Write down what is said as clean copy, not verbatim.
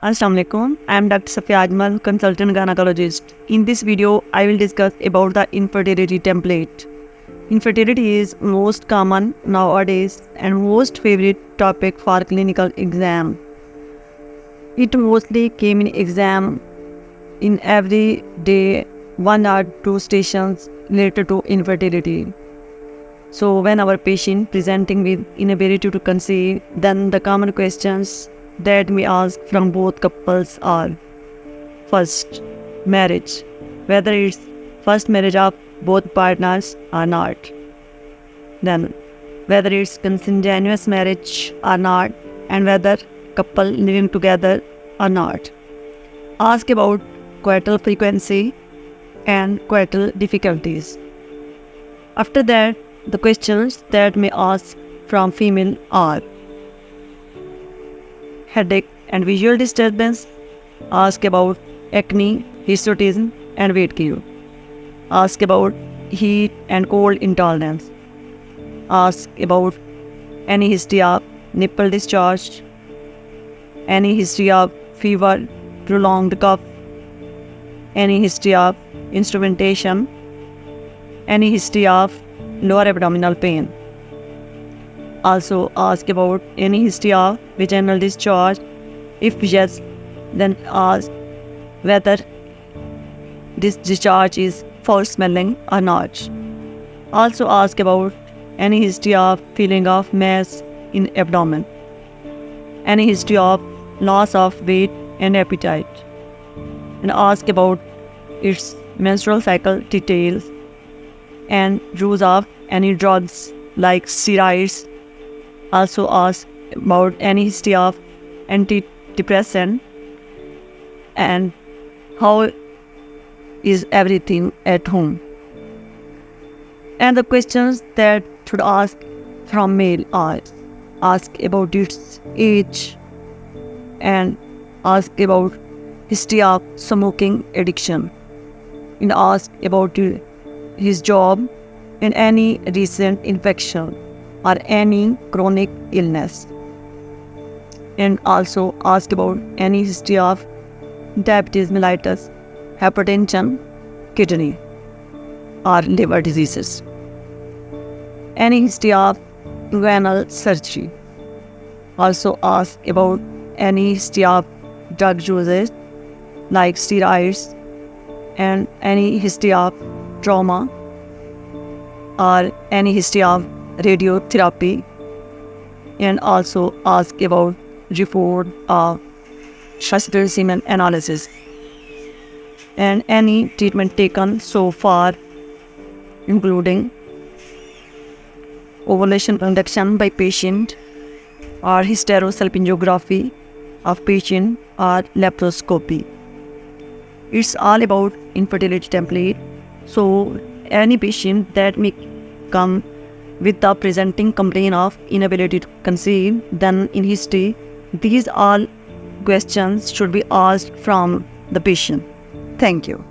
Assalamualaikum. I am Dr. Safia Ajmal, consultant gynecologist. In this video, I will discuss about the infertility template. Infertility is most common nowadays and most favorite topic for clinical exam. It mostly came in exam in every day, 1 or 2 stations related to infertility. So when our patient presenting with inability to conceive, then the common questions that we ask from both couples are: first, marriage, whether it's first marriage of both partners or not. Then, whether it's consanguineous marriage or not, and whether couple living together or not. Ask about coital frequency and coital difficulties. After that, the questions that may ask from female are: headache and visual disturbance. Ask about acne, hirsutism, and weight gain. Ask about heat and cold intolerance. Ask about any history of nipple discharge, any history of fever, prolonged cough, any history of instrumentation, any history of lower abdominal pain. Also ask about any history of vaginal discharge. If yes, then ask whether this discharge is foul smelling or not. Also ask about any history of feeling of mass in abdomen, any history of loss of weight and appetite, and ask about its menstrual cycle details and use of any drugs like steroids. Also ask about any history of antidepressant and how is everything at home. And the questions that should ask from male are: ask about its age and ask about history of smoking addiction, and ask about his job and any recent infection or any chronic illness, and also ask about any history of diabetes mellitus, hypertension, kidney or liver diseases, any history of renal surgery. Also ask about any history of drug uses like steroids and any history of trauma or any history of radiotherapy, and also ask about report of hospital semen analysis and any treatment taken so far, including ovulation induction by patient or hysterosalpingography of patient or laparoscopy. It's all about infertility template. So any patient that may come with the presenting complaint of inability to conceive, then in history, these all questions should be asked from the patient. Thank you.